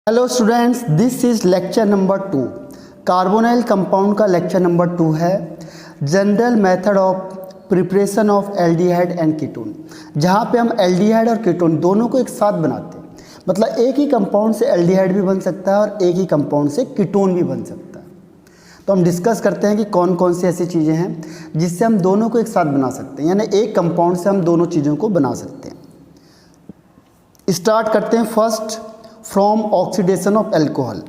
Hello students, this is lecture number 2। Carbonyl compound का lecture number 2 है general method of preparation of aldehyde and ketone, जहाँ पे हम aldehyde और ketone दोनों को एक साथ बनाते हैं। मतलब एक ही कंपाउंड से एल्डिहाइड भी बन सकता है और एक ही कंपाउंड से कीटोन भी बन सकता है। तो हम डिस्कस करते हैं कि कौन कौन सी ऐसी चीज़ें हैं जिससे हम दोनों को एक साथ बना सकते हैं, यानी एक कंपाउंड से हम दोनों चीज़ों को बना सकते हैं। स्टार्ट करते हैं first from oxidation of alcohol.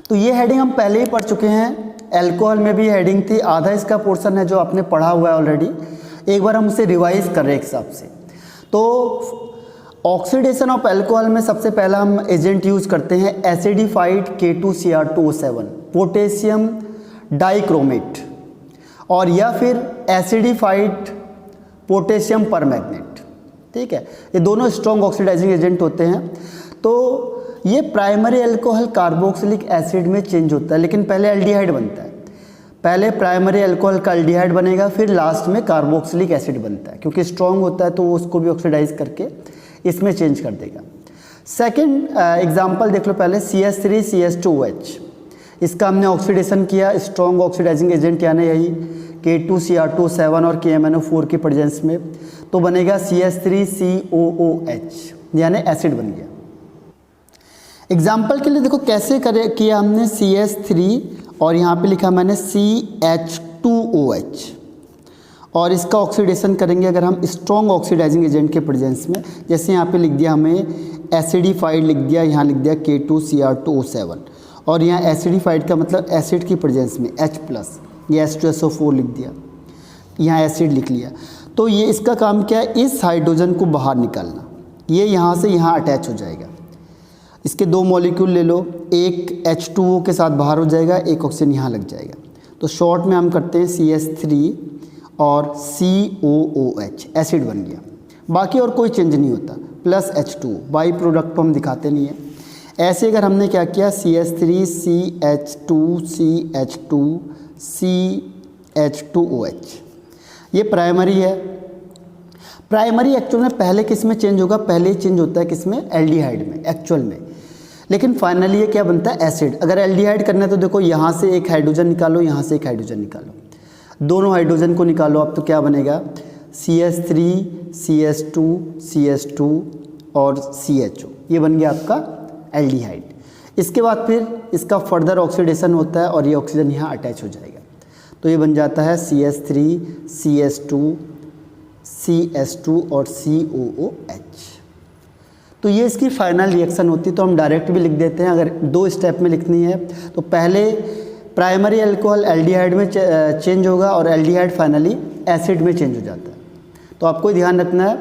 तो ये हेडिंग हम पहले ही पढ़ चुके हैं, एल्कोहल में भी हेडिंग थी, आधा इसका पोर्शन है जो आपने पढ़ा हुआ है ऑलरेडी। एक बार हम उसे रिवाइज कर रहे हैं एक हिसाब से। तो ऑक्सीडेशन ऑफ एल्कोहल में सबसे पहला हम एजेंट यूज करते हैं एसिडिफाइड K2Cr2O7 पोटेशियम डाइक्रोमेट, और या फिर एसिडिफाइड पोटेशियम परमैंगनेट। ठीक है, ये दोनों स्ट्रॉन्ग ऑक्सीडाइजिंग एजेंट होते हैं। तो ये प्राइमरी अल्कोहल कार्बोक्सिलिक एसिड में चेंज होता है, लेकिन पहले एल्डिहाइड बनता है। पहले प्राइमरी अल्कोहल का एल्डिहाइड बनेगा, फिर लास्ट में कार्बोक्सिलिक एसिड बनता है, क्योंकि स्ट्रॉन्ग होता है तो वो उसको भी ऑक्सीडाइज करके इसमें चेंज कर देगा। सेकेंड एग्जाम्पल देख लो पहले, CH3CH2OH। इसका हमने ऑक्सीडेशन किया, स्ट्रॉन्ग ऑक्सीडाइजिंग एजेंट यानी यही K2Cr2O7 और KMnO4 की प्रेजेंस में, तो बनेगा CH3COOH, यानी एसिड बन गया। एग्जाम्पल के लिए देखो कैसे किया हमने, CH3 और यहाँ पे लिखा मैंने CH2OH, और इसका ऑक्सीडेशन करेंगे अगर हम स्ट्रॉन्ग ऑक्सीडाइजिंग एजेंट के प्रेजेंस में। जैसे यहाँ पे लिख दिया हमें एसिडिफाइड, लिख दिया यहाँ लिख दिया K2Cr2O7, और यहाँ एसिडिफाइड का मतलब एसिड की प्रेजेंस में H+, ये H2SO4 लिख दिया, यहाँ एसिड लिख लिया। तो ये इसका काम क्या है, इस हाइड्रोजन को बाहर निकालना। ये यहाँ से यहाँ अटैच हो जाएगा, इसके दो मॉलिक्यूल ले लो, एक H2O के साथ बाहर हो जाएगा, एक ऑक्सीजन यहाँ लग जाएगा। तो शॉर्ट में हम करते हैं CH3 और COOH, एसिड बन गया। बाकी और कोई चेंज नहीं होता, प्लस H2O, बाई प्रोडक्ट को हम दिखाते नहीं हैं। ऐसे अगर हमने क्या किया, CH3 CH2 CH2 CH2OH, ये प्राइमरी है। प्राइमरी एक्चुअल में पहले किस में चेंज होगा, पहले ही चेंज होता है किस में, एल्डिहाइड में एक्चुअल में, लेकिन फाइनली ये क्या बनता है, एसिड। अगर एल्डिहाइड करना है तो देखो यहाँ से एक हाइड्रोजन निकालो, यहाँ से एक हाइड्रोजन निकालो, दोनों हाइड्रोजन को निकालो, अब तो क्या बनेगा, CH3 CH2 CH2 और CHO, ये बन गया आपका एल्डिहाइड। इसके बाद फिर इसका फर्दर ऑक्सीडेशन होता है और ये ऑक्सीजन यहाँ अटैच हो जाएगा, तो ये बन जाता है CH3 CH2 CH2 और COOH। तो ये इसकी फाइनल रिएक्शन होती है। तो हम डायरेक्ट भी लिख देते हैं, अगर दो स्टेप में लिखनी है तो पहले प्राइमरी अल्कोहल एल्डिहाइड में चेंज होगा और एल्डिहाइड फाइनली एसिड में चेंज हो जाता है। तो आपको ध्यान रखना है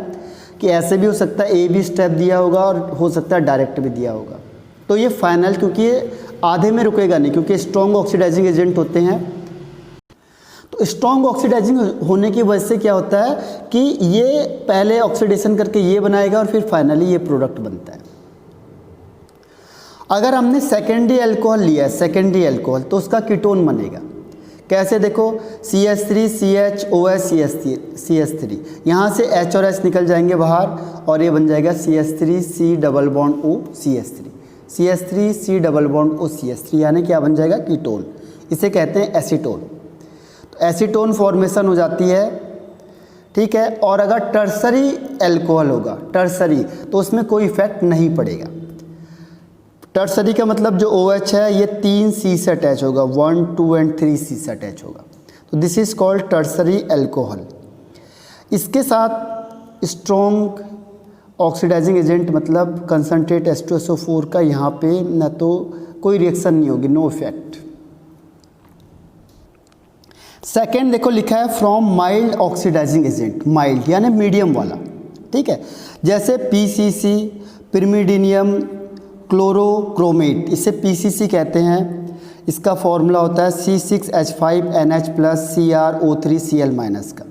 कि ऐसे भी हो सकता है, ए भी स्टेप दिया होगा और हो सकता है डायरेक्ट भी दिया होगा। तो ये फाइनल, क्योंकि ये आधे में रुकेगा नहीं, क्योंकि स्ट्रॉन्ग ऑक्सीडाइजिंग एजेंट होते हैं। तो स्ट्रॉन्ग ऑक्सीडाइजिंग होने की वजह से क्या होता है कि ये पहले ऑक्सीडेशन करके ये बनाएगा और फिर फाइनली ये प्रोडक्ट बनता है। अगर हमने सेकेंडरी अल्कोहल लिया है, सेकेंडरी अल्कोहल, तो उसका कीटोन बनेगा। कैसे देखो, CH3 CHOH CH3, यहाँ से H और H निकल जाएंगे बाहर और ये बन जाएगा CH3 C+O CH3, CH3 C+O CH3, यानी क्या बन जाएगा, कीटोन। इसे कहते हैं एसीटोन। तो एसीटोन फॉर्मेशन हो जाती है, ठीक है। और अगर टर्सरी अल्कोहल होगा, टर्सरी, तो उसमें कोई इफेक्ट नहीं पड़ेगा। टर्सरी का मतलब जो OH है ये 3 C से अटैच होगा, 1 2 एंड 3 C से अटैच होगा, तो this is called tertiary alcohol. इसके साथ स्ट्रॉन्ग ऑक्सीडाइजिंग एजेंट मतलब कंसनट्रेट H2SO4 का यहाँ पे ना तो कोई रिएक्शन नहीं होगी, नो इफेक्ट। सेकेंड देखो लिखा है from mild oxidising agent, mild यानी मीडियम वाला, ठीक है। जैसे PCC पिरिमिडिनियम क्लोरोक्रोमेट, इसे PCC कहते हैं। इसका फॉर्मूला होता है C6H5NH+ CrO3Cl- का।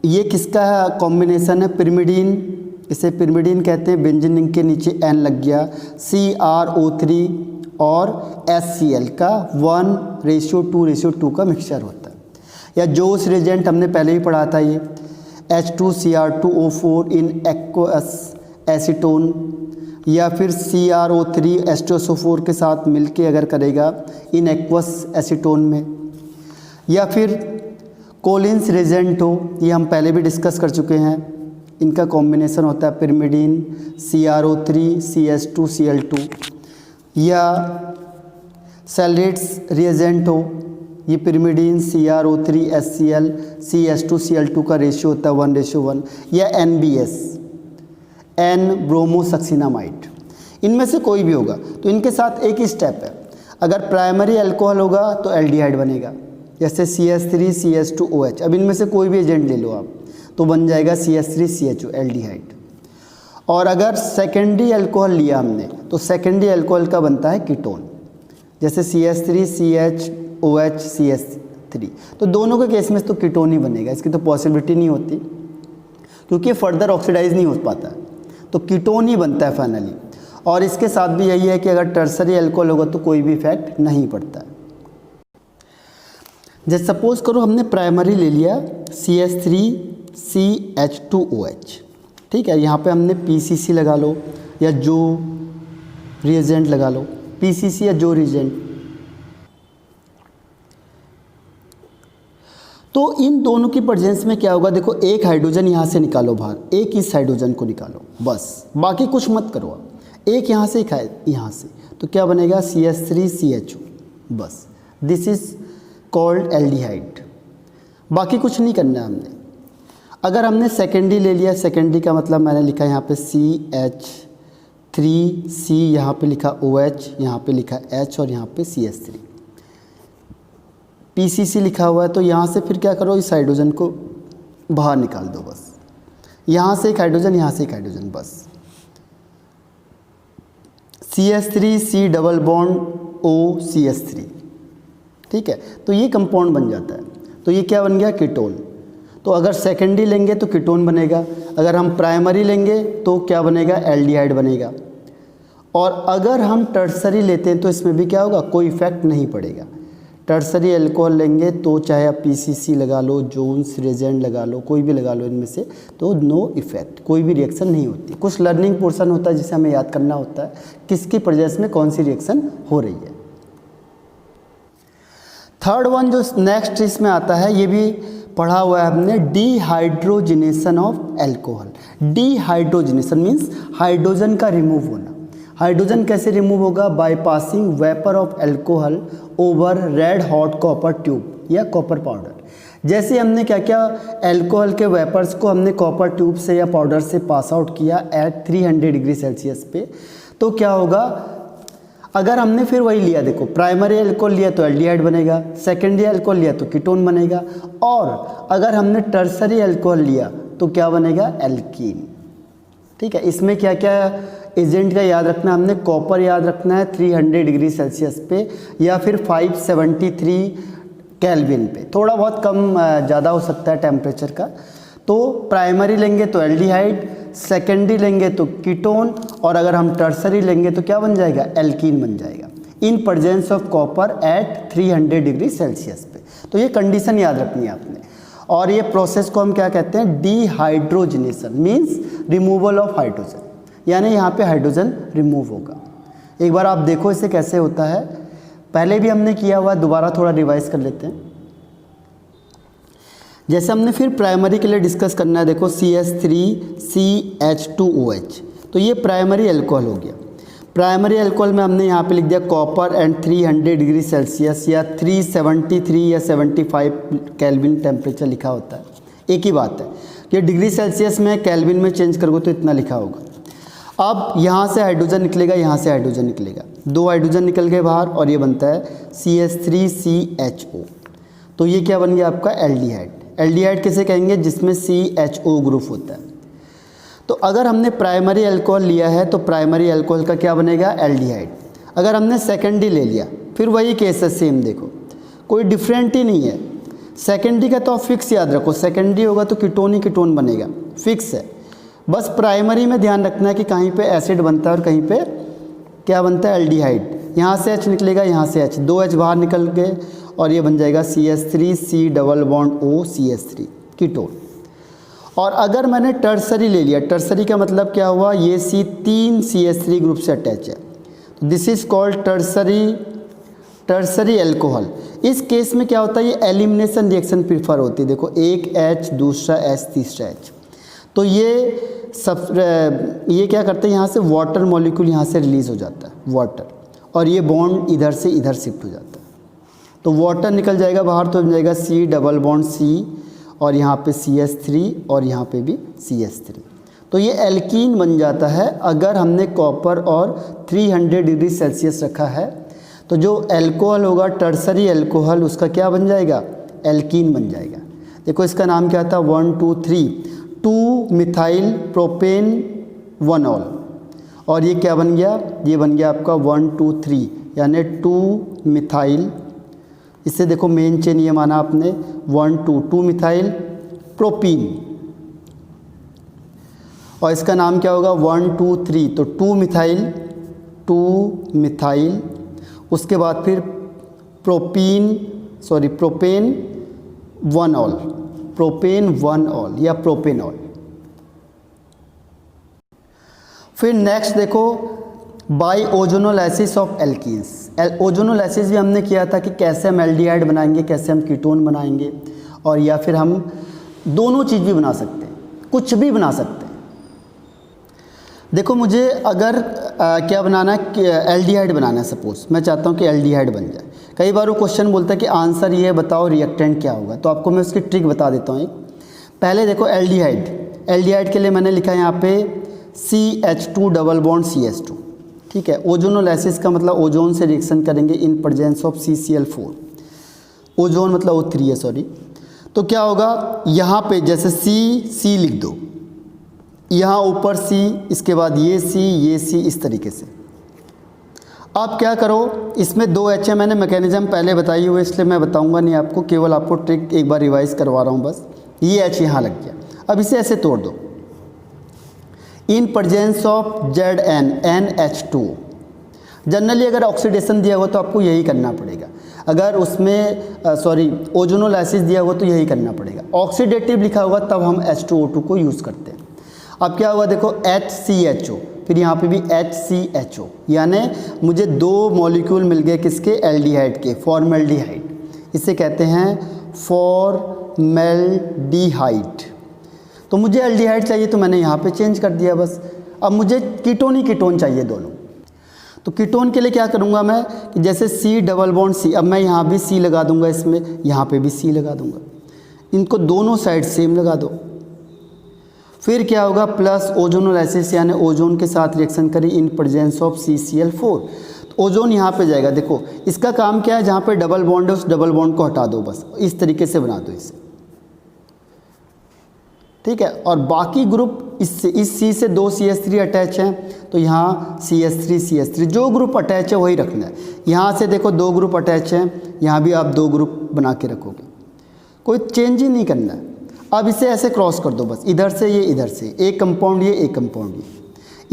ये किसका कॉम्बिनेशन है, पिरिमिडीन, इसे पिरिमिडीन कहते हैं, बेंजीन रिंग के नीचे N लग गया, CrO3 और HCl का 1:2:2 का मिक्सचर होता है। या जोश रिएजेंट हमने पहले ही पढ़ा था, ये H2Cr2O4 इन एसीटोन, या फिर CrO3 H2SO4 के साथ मिलके अगर करेगा इन एक्वस एसीटोन में, या फिर कोलिन्स रिजेंट हो, ये हम पहले भी डिस्कस कर चुके हैं, इनका कॉम्बिनेशन होता है पिरिमिडीन CrO3 CH2Cl2, या सैलेट्स रिएजेंट हो, ये पिरिमिडीन CrO3 HCl CH2Cl2 का रेशियो होता है 1:1, या NBS N ब्रोमोसक्सिनामाइड, इनमें से कोई भी होगा। तो इनके साथ एक ही स्टेप है, अगर प्राइमरी अल्कोहल होगा तो एल्डिहाइड बनेगा, जैसे CH3 CH2OH। अब इनमें से कोई भी एजेंट ले लो आप तो बन जाएगा CH3CHO एल्डिहाइड। और अगर सेकेंडरी अल्कोहल लिया हमने तो सेकेंडरी अल्कोहल का बनता है कीटोन, जैसे CH3 CHOH CH3। तो दोनों के केस में तो कीटोन ही बनेगा, इसकी तो पॉसिबिलिटी नहीं होती क्योंकि फर्दर ऑक्सीडाइज नहीं हो पाता, तो कीटोन ही बनता है फाइनली। और इसके साथ भी यही है कि अगर टर्सरी अल्कोहल होगा तो कोई भी इफेक्ट नहीं पड़ता है। जैसे सपोज करो हमने प्राइमरी ले लिया CH3CH2OH, ठीक है, यहाँ पे हमने PCC लगा लो या जो रिएजेंट लगा लो, PCC या जो रिएजेंट। तो इन दोनों की प्रेजेंस में क्या होगा, देखो एक हाइड्रोजन यहाँ से निकालो बाहर, एक इस हाइड्रोजन को निकालो, बस बाकी कुछ मत करो आप, एक यहाँ से एक यहाँ से, तो क्या बनेगा CH3CHO, बस दिस इज कॉल्ड एल्डिहाइड। बाकी कुछ नहीं करना है हमने। अगर हमने सेकेंडरी ले लिया, सेकेंडरी का मतलब मैंने लिखा यहाँ पे CH3C, यहाँ पे लिखा OH, यहाँ पे लिखा H और यहाँ पे CH3, PCC लिखा हुआ है। तो यहाँ से फिर क्या करो, इस हाइड्रोजन को बाहर निकाल दो, बस यहाँ से एक हाइड्रोजन, यहाँ से एक हाइड्रोजन, बस CH3C double bond O CH3, ठीक है। तो ये कंपाउंड बन जाता है, तो ये क्या बन गया, कीटोन। तो अगर सेकेंडरी लेंगे तो कीटोन बनेगा, अगर हम प्राइमरी लेंगे तो क्या बनेगा, एल्डिहाइड बनेगा। और अगर हम टर्सरी लेते हैं तो इसमें भी क्या होगा, कोई इफेक्ट नहीं पड़ेगा। टर्सरी अल्कोहल लेंगे तो चाहे आप PCC लगा लो, जोन्स रिएजेंट लगा लो, कोई भी लगा लो इनमें से, तो नो इफेक्ट, कोई भी रिएक्शन नहीं होती। कुछ लर्निंग पोर्शन होता है जिसे हमें याद करना होता है किसकी प्रेजेंस में कौन सी रिएक्शन हो रही है। थर्ड वन जो नेक्स्ट इसमें आता है, ये भी पढ़ा हुआ है हमने, dehydrogenation of alcohol. Dehydrogenation means hydrogen का रिमूव होना। हाइड्रोजन कैसे रिमूव होगा, by passing vapour of alcohol over red hot copper tube या कॉपर पाउडर। जैसे हमने क्या क्या अल्कोहल के वेपर्स को हमने कॉपर ट्यूब से या पाउडर से पास आउट किया एट 300 डिग्री सेल्सियस पे, तो क्या होगा, अगर हमने फिर वही लिया, देखो प्राइमरी अल्कोहल लिया तो एल्डिहाइड बनेगा, सेकेंडरी अल्कोहल लिया तो कीटोन बनेगा, और अगर हमने टर्सरी अल्कोहल लिया तो क्या बनेगा, एल्कीन। ठीक है, इसमें क्या क्या एजेंट का याद रखना, हमने कॉपर याद रखना है 300 डिग्री सेल्सियस पे या फिर 573 केल्विन पे, थोड़ा बहुत कम ज़्यादा हो सकता है टेम्परेचर का। तो प्राइमरी लेंगे तो एल्डिहाइड, सेकेंडरी लेंगे तो कीटोन, और अगर हम टर्सरी लेंगे तो क्या बन जाएगा, एल्कीन बन जाएगा, in presence of copper at 300 degree Celsius पे। तो ये कंडीशन याद रखनी है आपने। और ये प्रोसेस को हम क्या कहते हैं, dehydrogenation means removal of hydrogen, यानी यहाँ पे हाइड्रोजन रिमूव होगा। एक बार आप देखो इसे कैसे होता है, पहले भी हमने किया हुआ, दोबारा थोड़ा रिवाइज कर लेते हैं। जैसे हमने फिर प्राइमरी के लिए डिस्कस करना है, देखो CH3CH2OH, तो ये प्राइमरी अल्कोहल हो गया। प्राइमरी अल्कोहल में हमने यहाँ पे लिख दिया कॉपर एंड 300 डिग्री सेल्सियस या 373 या 75 केल्विन टेम्परेचर लिखा होता है। एक ही बात है कि डिग्री सेल्सियस में केल्विन में चेंज करोगे तो इतना लिखा होगा। अब यहाँ से हाइड्रोजन निकलेगा, यहाँ से हाइड्रोजन निकलेगा, 2 हाइड्रोजन निकल गए बाहर और ये बनता है CH3CHO। तो ये क्या बन गया आपका, एल्डिहाइड। एल्डिहाइड किसे कहेंगे, जिसमें CHO ग्रुप होता है। तो अगर हमने प्राइमरी अल्कोहल लिया है तो प्राइमरी अल्कोहल का क्या बनेगा, एल्डिहाइड। अगर हमने सेकेंडरी ले लिया, फिर वही केस है सेम, देखो कोई डिफरेंट ही नहीं है। सेकेंडरी का तो आप फिक्स याद रखो, सेकेंडरी होगा तो कीटोन ही कीटोन बनेगा, फिक्स है। बस प्राइमरी में ध्यान रखना है कि कहीं पे एसिड बनता है और कहीं पे क्या बनता है, एल्डिहाइड। यहाँ से H निकलेगा, यहाँ से H, 2 H बाहर निकल गए और ये बन जाएगा CH3C double bond O CH3 ketone. और अगर मैंने टर्सरी ले लिया, टर्सरी का मतलब क्या हुआ, ये C 3 CH3 ग्रुप से अटैच है, तो this is called tertiary alcohol. इस केस में क्या होता है, ये एलिमिनेशन रिएक्शन प्रीफर होती है। देखो एक H, दूसरा H, तीसरा H, तो ये क्या करते हैं, यहाँ से वाटर मॉलिक्यूल यहाँ से रिलीज़ हो जाता है, वाटर, और ये बॉन्ड इधर से इधर शिफ्ट हो जाता है, तो वाटर निकल जाएगा बाहर, तो बन जाएगा C डबल बॉन्ड C, और यहाँ पे CH3 और यहाँ पे भी CH3, तो ये एल्कीन बन जाता है। अगर हमने कॉपर और 300 डिग्री सेल्सियस रखा है, तो जो एल्कोहल होगा टर्सरी एल्कोहल, उसका क्या बन जाएगा, एल्कीन बन जाएगा। देखो इसका नाम क्या था, 1 2 3 2 मिथाइल प्रोपेन 1 ऑल, और ये क्या बन गया, ये बन गया आपका 1 2 3 यानी 2 मिथाइल, इससे देखो मेन चेन ये माना आपने 1 2 मिथाइल प्रोपीन, और इसका नाम क्या होगा 1 2 3, तो 2 मिथाइल, उसके बाद फिर प्रोपेन 1 ऑल, प्रोपेन 1 ऑल या प्रोपेनॉल। फिर नेक्स्ट देखो by ozonolysis of alkenes. Ozonolysis भी हमने किया था कि कैसे हम एल्डिहाइड बनाएंगे, कैसे हम कीटोन बनाएंगे, और या फिर हम दोनों चीज़ भी बना सकते हैं, कुछ भी बना सकते हैं। देखो मुझे अगर क्या बनाना है, एल्डिहाइड बनाना है, सपोज मैं चाहता हूँ कि एल्डिहाइड बन जाए। कई बार वो क्वेश्चन बोलता है कि आंसर ये है, बताओ रिएक्टेंट क्या होगा, तो आपको मैं उसकी ट्रिक बता देता हूँ एक। पहले देखो एल्डिहाइड के लिए मैंने लिखा है यहाँ पे CH2 डबल बॉन्ड CH2, ठीक है। ओजोनोलाइसिस का मतलब ओजोन से रिएक्शन करेंगे इन प्रेजेंस ऑफ CCl4, ओजोन मतलब O3 है, सॉरी। तो क्या होगा, यहाँ पे जैसे C लिख दो, यहाँ ऊपर C, इसके बाद ये C, इस तरीके से। अब क्या करो, इसमें 2 H है, मैंने मैकेनिज्म पहले बताई हुई, इसलिए मैं बताऊंगा नहीं आपको, केवल आपको ट्रिक एक बार रिवाइज करवा रहा हूँ बस। ये H यहाँ लग गया, अब इसे ऐसे तोड़ दो, इन प्रेजेंस ऑफ NH2। जनरली अगर ऑक्सीडेशन दिया हुआ तो आपको यही करना पड़ेगा, अगर उसमें ओजोनोलाइसिस दिया हुआ तो यही करना पड़ेगा। ऑक्सीडेटिव लिखा होगा तब हम H2O2 को यूज़ करते हैं। अब क्या हुआ देखो, HCHO, फिर यहाँ पे भी HCHO, यानी मुझे 2 मॉलिक्यूल मिल गए किसके, एल्डिहाइड के, फॉर्मेल्डिहाइड, इसे कहते हैं फॉर्मेल्डिहाइड। तो मुझे एल्डिहाइड चाहिए तो मैंने यहाँ पे चेंज कर दिया बस। अब मुझे कीटोन ही कीटोन चाहिए दोनों, तो कीटोन के लिए क्या करूँगा मैं, कि जैसे C डबल बॉन्ड C, अब मैं यहाँ भी C लगा दूँगा, इसमें यहाँ पे भी C लगा दूँगा, इनको दोनों साइड सेम लगा दो। फिर क्या होगा, प्लस ओजोनोलाइसिस यानी ओजोन के साथ रिएक्शन करी इन प्रेजेंस ऑफ CCl4, तो ओजोन यहाँ पे जाएगा। देखो इसका काम क्या है, जहाँ पे डबल बॉन्ड है उस डबल बॉन्ड को हटा दो, बस इस तरीके से बना दो इसे, ठीक है। और बाकी ग्रुप इस C से 2 CH3 अटैच हैं, तो यहाँ CH3 जो ग्रुप अटैच है वही रखना है। यहाँ से देखो 2 ग्रुप अटैच हैं, यहाँ भी आप 2 ग्रुप बना के रखोगे, कोई चेंज ही नहीं करना है। अब इसे ऐसे क्रॉस कर दो बस, इधर से ये, इधर से, एक कंपाउंड ये, एक कंपाउंड ये,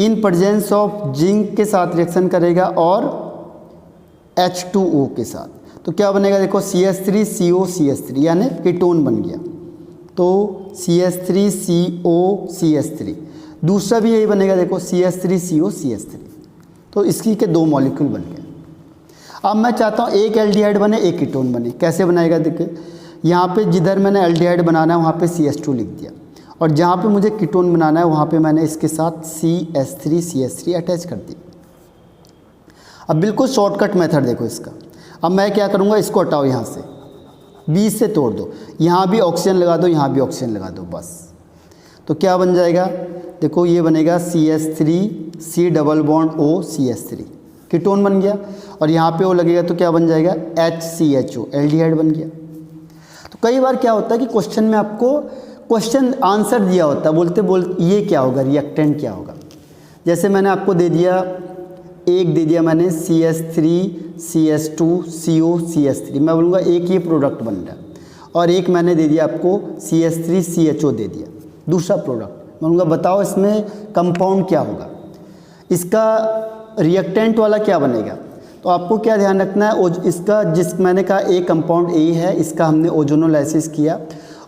इन प्रेजेंस ऑफ जिंक के साथ रिएक्शन करेगा और H2O के साथ, तो क्या बनेगा देखो, CH3CO CH3 यानी कीटोन बन गया, तो CH3CO CH3। दूसरा भी यही बनेगा, देखो CH3CO CH3, तो इसकी के 2 मॉलिक्यूल बन गए। अब मैं चाहता हूँ एक एल्डिहाइड बने, एक कीटोन बने, कैसे बनाएगा देखिए, यहाँ पे जिधर मैंने एल्डिहाइड बनाना है वहाँ पे CH2 लिख दिया, और जहाँ पे मुझे कीटोन बनाना है वहाँ पे मैंने इसके साथ CH3 अटैच कर दी। अब बिल्कुल शॉर्टकट मेथड देखो इसका। अब मैं क्या करूँगा, इसको हटाओ, यहाँ से 20 से तोड़ दो, यहाँ भी ऑक्सीजन लगा दो, यहाँ भी ऑक्सीजन लगा दो, बस। तो क्या बन जाएगा, देखो ये बनेगा CH3 double bond O CH3, ketone बन गया, और यहाँ पे O लगेगा तो क्या बन जाएगा, HCHO, एल्डिहाइड बन गया। तो कई बार क्या होता है कि क्वेश्चन में आपको क्वेश्चन आंसर दिया होता है, बोलते ये क्या होगा, रिएक्टेंट क्या होगा। जैसे मैंने आपको दे दिया, एक दे दिया मैंने CH3CH2CO CH3, मैं बोलूँगा एक ये प्रोडक्ट बन रहा है, और एक मैंने दे दिया आपको CH3CHO दे दिया, दूसरा प्रोडक्ट। मैं बोलूँगा बताओ इसमें कंपाउंड क्या होगा, इसका रिएक्टेंट वाला क्या बनेगा। तो आपको क्या ध्यान रखना है, इसका जिस मैंने कहा एक कंपाउंड A है, इसका हमने ओजोनोलाइसिस किया,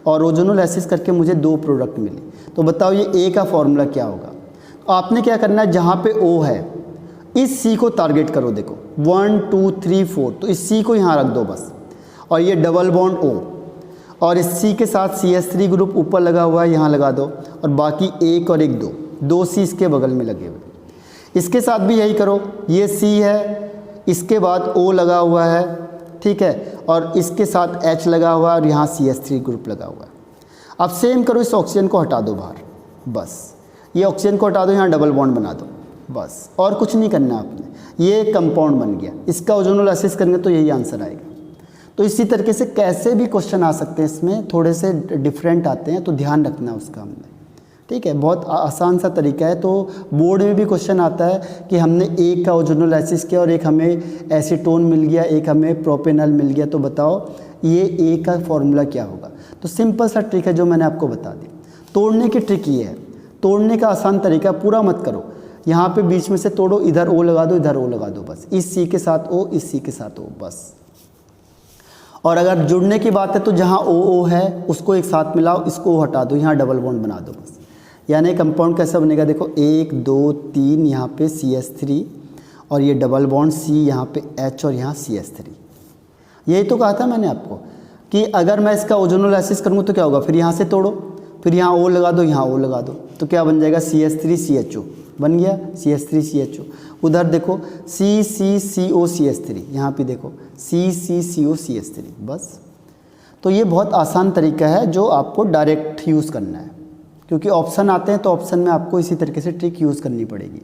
और ओजोनोलाइसिस करके मुझे 2 प्रोडक्ट मिले। तो बताओ ये ए का फॉर्मूला क्या होगा। तो आपने क्या करना है, जहाँ पे O है इस C को टारगेट करो। देखो 1 2 3 4, तो इस C को यहाँ रख दो बस, और ये डबल बॉन्ड O, और इस C के साथ CH3 ग्रुप ऊपर लगा हुआ है यहाँ लगा दो, और बाकी 1 और 1 2 C इसके बगल में लगे हुए। इसके साथ भी यही करो, ये C है, इसके बाद O लगा हुआ है, ठीक है, और इसके साथ H लगा हुआ है और यहाँ CH3 ग्रुप लगा हुआ है। अब सेम करो, इस ऑक्सीजन को हटा दो बाहर, बस ये ऑक्सीजन को हटा दो, यहाँ डबल बॉन्ड बना दो, बस और कुछ नहीं करना आपने। ये एक कंपाउंड बन गया, इसका ओजोनोलाइसिस करेंगे तो यही आंसर आएगा। तो इसी तरीके से कैसे भी क्वेश्चन आ सकते हैं, इसमें थोड़े से डिफरेंट आते हैं, तो ध्यान रखना उसका हमने, ठीक है। बहुत आसान सा तरीका है। तो बोर्ड में भी क्वेश्चन आता है कि हमने एक का ओजोनोलाइसिस किया और एक हमें एसीटोन मिल गया, एक हमें प्रोपेनॉल मिल गया, तो बताओ ये ए का फॉर्मूला क्या होगा। तो सिंपल सा ट्रिक है जो मैंने आपको बता दी। तोड़ने की ट्रिक ये है, तोड़ने का आसान तरीका, पूरा मत करो, यहाँ पे बीच में से तोड़ो, इधर O लगा दो, इधर O लगा दो, बस इस C के साथ O, इस C के साथ O, बस। और अगर जुड़ने की बात है तो जहाँ OO है उसको एक साथ मिलाओ, इसको हटा दो, यहाँ डबल बॉन्ड बना दो, बस। यानी कंपाउंड कैसा बनेगा, देखो 1 2 3 यहाँ पे CH3 और ये डबल बॉन्ड C, यहाँ पे H और यहाँ CH3। यही तो कहा था मैंने आपको कि अगर मैं इसका ओजोनोलाइसिस करूँगा तो क्या होगा, फिर यहाँ से तोड़ो, फिर यहाँ O लगा दो, यहाँ O लगा दो, तो क्या बन जाएगा, CH3CHO बन गया, CH3CHO। उधर देखो CCCO-CH3, यहाँ पे देखो CCCO-CH3, बस। तो ये बहुत आसान तरीका है जो आपको डायरेक्ट यूज़ करना है, क्योंकि ऑप्शन आते हैं तो ऑप्शन में आपको इसी तरीके से ट्रिक यूज़ करनी पड़ेगी।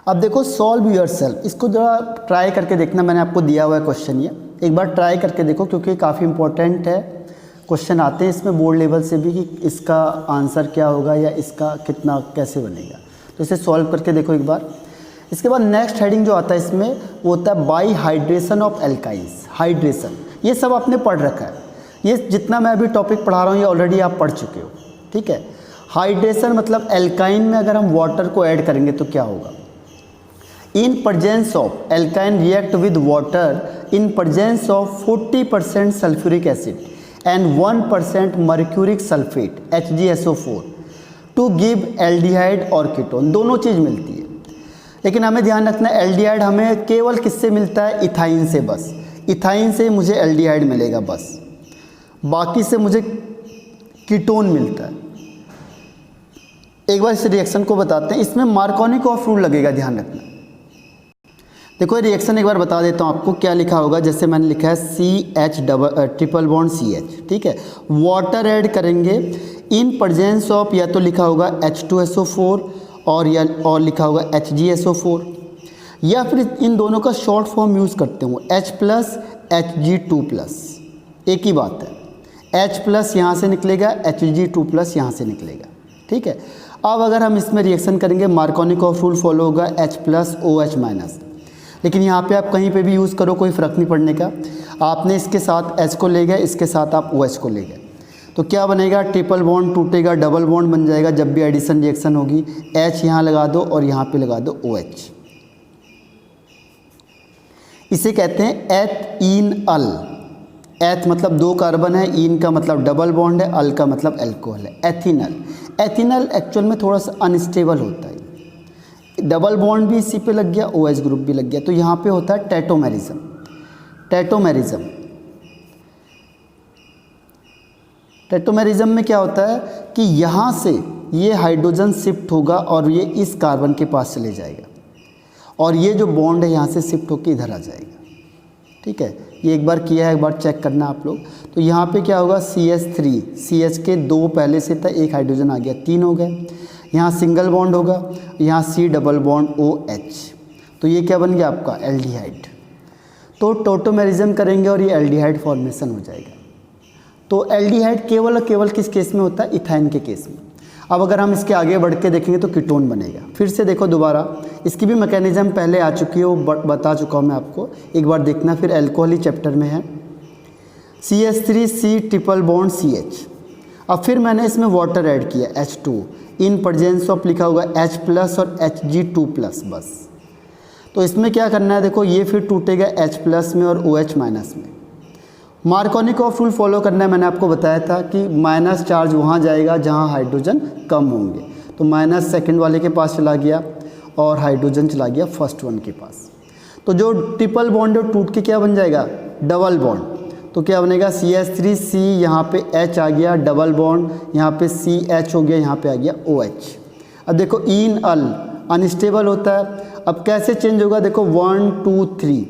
अब देखो सॉल्व योरसेल्फ, इसको जरा ट्राई करके देखना, मैंने आपको दिया हुआ है क्वेश्चन, ये एक बार ट्राई करके देखो, क्योंकि काफ़ी इंपॉर्टेंट है। क्वेश्चन आते हैं इसमें बोर्ड लेवल से भी कि इसका आंसर क्या होगा या इसका कितना कैसे बनेगा, तो इसे सॉल्व करके देखो एक बार। इसके बाद नेक्स्ट हेडिंग जो आता है इसमें वो होता है by hydration of alkynes. Hydration ये सब आपने पढ़ रखा है, ये जितना मैं अभी टॉपिक पढ़ा रहा हूँ ये ऑलरेडी आप पढ़ चुके हो, ठीक है। हाइड्रेशन मतलब एल्काइन में अगर हम वाटर को ऐड करेंगे तो क्या होगा, in presence of alkyne react with water in presence of 40% sulphuric acid and 1% mercuric sulfate HgSO4 to give aldehyde और कीटोन, दोनों चीज़ मिलती है। लेकिन हमें ध्यान रखना है एल्डिहाइड हमें केवल किससे मिलता है, इथाइन से, बस इथाइन से मुझे एल्डिहाइड मिलेगा बस, बाकी से मुझे कीटोन मिलता है। एक बार इस रिएक्शन को बताते हैं, इसमें मार्कोनी ऑफ रूल लगेगा, ध्यान रखना। देखो ये रिएक्शन एक बार बता देता हूँ आपको क्या लिखा होगा। जैसे मैंने लिखा है CH ट्रिपल बॉन्ड CH, ठीक है, वाटर ऐड करेंगे इन प्रेजेंस ऑफ, या तो लिखा होगा H2SO4 और लिखा होगा HgSO4, या फिर इन दोनों का शॉर्ट फॉर्म यूज़ करते हूँ H+ Hg2+, एक ही बात है, H+ यहाँ से निकलेगा, Hg2+ यहाँ से निकलेगा, ठीक है। अब अगर हम इसमें रिएक्शन करेंगे मार्कोनी ऑफ रूल फॉलो होगा H+ OH-, लेकिन यहाँ पे आप कहीं पे भी यूज़ करो कोई फ़र्क नहीं पड़ने का। आपने इसके साथ H को ले गए, इसके साथ आप OH को ले गए, तो क्या बनेगा, ट्रिपल बॉन्ड टूटेगा, डबल बॉन्ड बन जाएगा। जब भी एडिशन रिएक्शन होगी H यहाँ लगा दो और यहाँ पे लगा दो OH, इसे कहते हैं एथीनल। एथ मतलब 2 कार्बन है, इन का मतलब डबल बॉन्ड है, अल का मतलब अल्कोहल है, एथीनल। एथीनल एक्चुअल में थोड़ा सा अनस्टेबल होता है, डबल बॉन्ड भी इसी पे लग गया, OH ग्रुप भी लग गया, तो यहाँ पे होता है टेटोमेरिज्म। टेटोमेरिज्म में क्या होता है कि यहाँ से ये हाइड्रोजन शिफ्ट होगा और ये इस कार्बन के पास चले जाएगा, और ये जो बॉन्ड है यहाँ से शिफ्ट होकर इधर आ जाएगा, ठीक है। ये एक बार किया है, एक बार चेक करना आप लोग। तो यहाँ पे क्या होगा, CH3, CH के 2 पहले से था, 1 हाइड्रोजन आ गया, 3 हो गए। यहाँ सिंगल बॉन्ड होगा, यहाँ C डबल बॉन्ड OH, तो ये क्या बन गया आपका एल्डिहाइड। तो टोटोमेरिज्म करेंगे और ये एल्डिहाइड फॉर्मेशन हो जाएगा। तो एल्डिहाइड केवल और केवल किस केस में होता है, इथाइन के केस में। अब अगर हम इसके आगे बढ़ के देखेंगे तो कीटोन बनेगा। फिर से देखो दोबारा, इसकी भी मैकेनिज्म पहले आ चुकी है, वो बता चुका हूँ मैं आपको, एक बार देखना। फिर एल्कोहल ही चैप्टर में है, CH3C ट्रिपल बॉन्ड CH। अब फिर मैंने इसमें वाटर ऐड किया H2 इन प्रेजेंस ऑफ, लिखा होगा H+ और Hg2+, बस। तो इसमें क्या करना है, देखो ये फिर टूटेगा H+ में और OH- में, मार्कोनी ऑफ रूल फॉलो करना है, मैंने आपको बताया था कि माइनस चार्ज वहाँ जाएगा जहाँ हाइड्रोजन कम होंगे, तो माइनस सेकंड वाले के पास चला गया और हाइड्रोजन चला गया फर्स्ट वन के पास। तो जो ट्रिपल बॉन्ड है टूट के क्या बन जाएगा, डबल बॉन्ड। तो क्या बनेगा CH3C, यहाँ पे H आ गया, डबल बॉन्ड, यहाँ पे CH हो गया, यहाँ पे आ गया OH। अब देखो इन अल अनस्टेबल होता है, अब कैसे चेंज होगा, देखो 1 2 3,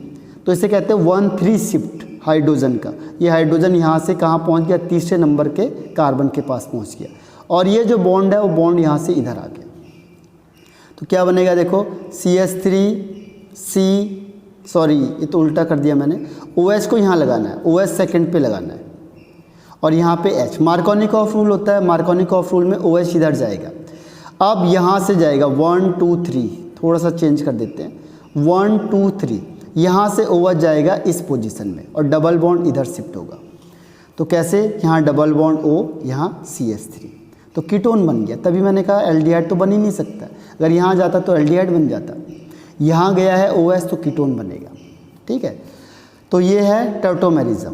तो इसे कहते हैं 1-3 शिफ्ट हाइड्रोजन का। ये हाइड्रोजन यहाँ से कहाँ पहुँच गया, तीसरे नंबर के कार्बन के पास पहुँच गया, और ये जो बॉन्ड है वो बॉन्ड यहाँ से इधर आ गया। तो क्या बनेगा, देखो CH3C, सॉरी ये तो उल्टा कर दिया मैंने, OH को यहाँ लगाना है, OH सेकंड पे लगाना है, और यहाँ पे H। मार्कोनी ऑफ रूल होता है, मार्कोनी ऑफ रूल में OH इधर जाएगा। अब यहाँ से जाएगा 1 2 3, थोड़ा सा चेंज कर देते हैं, 1 2 3, यहाँ से OH जाएगा इस पोजीशन में और डबल बॉन्ड इधर शिफ्ट होगा। तो कैसे, यहाँ डबल बॉन्ड O, यहाँ CH3, तो कीटोन बन गया। तभी मैंने कहा एल्डिहाइड तो बन ही नहीं सकता, अगर यहाँ जाता तो एल्डिहाइड बन जाता, यहाँ गया है OH तो कीटोन बनेगा। ठीक है, तो ये है टॉटोमेरिज्म।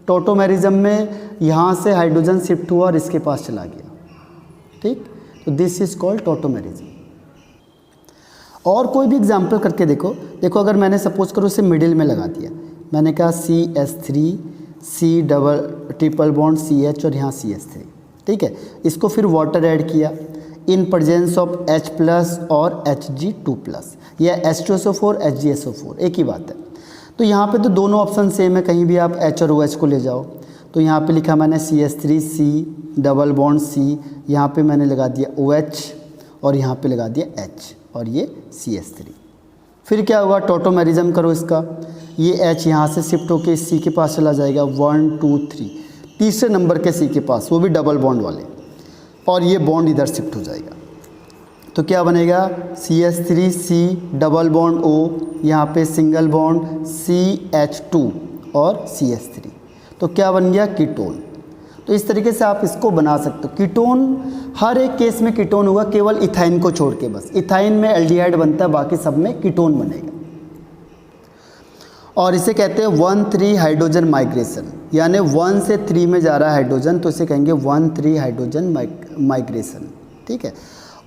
टॉटोमेरिज्म में यहाँ से हाइड्रोजन शिफ्ट हुआ और इसके पास चला गया। ठीक, तो दिस इज कॉल्ड टॉटोमेरिज्म। और कोई भी एग्जाम्पल करके देखो, देखो अगर मैंने सपोज करो इसे मिडिल में लगा दिया, मैंने कहा CH3C double triple bond CH और यहाँ CH3, ठीक है, इसको फिर वाटर ऐड किया इन प्रेजेंस ऑफ H+ और Hg2+, या H2SO4 HgSO4, एक ही बात है। तो यहाँ पे तो दोनों ऑप्शन सेम है, कहीं भी आप H और OH को ले जाओ। तो यहाँ पे लिखा मैंने CH3C डबल बॉन्ड C, यहाँ पे मैंने लगा दिया OH और यहाँ पे लगा दिया H और ये CH3। फिर क्या होगा, टॉटोमेरिज्म करो इसका, ये H यहाँ से शिफ्ट होके इस C के पास चला जाएगा 1 2 3, तीसरे नंबर के C के पास, वो भी डबल बॉन्ड वाले, और ये बॉन्ड इधर शिफ्ट हो जाएगा। तो क्या बनेगा, CH3C डबल बॉन्ड O, यहाँ पे सिंगल बॉन्ड CH2 और CH3, तो क्या बन गया, कीटोन। तो इस तरीके से आप इसको बना सकते हो। कीटोन हर एक केस में कीटोन होगा, केवल इथाइन को छोड़ के, बस इथाइन में एल्डिहाइड बनता है, बाकी सब में कीटोन बनेगा। और इसे कहते हैं 1-3 हाइड्रोजन माइग्रेशन, यानी 1 से 3 में जा रहा है हाइड्रोजन, तो इसे कहेंगे 1-3 हाइड्रोजन माइग्रेशन। ठीक है,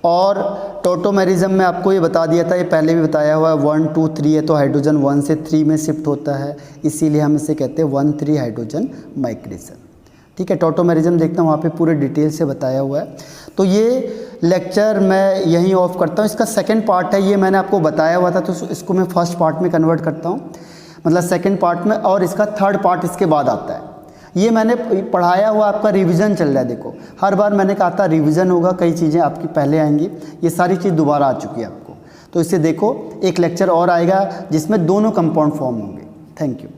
और टॉटोमेरिज्म में आपको ये बता दिया था, ये पहले भी बताया हुआ है, 1 2 3 है तो हाइड्रोजन 1 से 3 में शिफ्ट होता है, इसीलिए हम इसे कहते हैं 1-3 हाइड्रोजन माइग्रेशन। ठीक है, टॉटोमेरिज्म देखता हूँ वहाँ पे पूरे डिटेल से बताया हुआ है। तो ये लेक्चर मैं यहीं ऑफ करता हूँ। इसका सेकंड पार्ट है, ये मैंने आपको बताया हुआ था, तो इसको मैं फर्स्ट पार्ट में कन्वर्ट करता हूँ, मतलब सेकंड पार्ट में, और इसका थर्ड पार्ट इसके बाद आता है। ये मैंने पढ़ाया हुआ, आपका रिवीजन चल रहा है। देखो हर बार मैंने कहा था रिवीजन होगा, कई चीज़ें आपकी पहले आएंगी, ये सारी चीज़ दोबारा आ चुकी है आपको। तो इसे देखो, एक लेक्चर और आएगा जिसमें दोनों कंपाउंड फॉर्म होंगे। Thank you.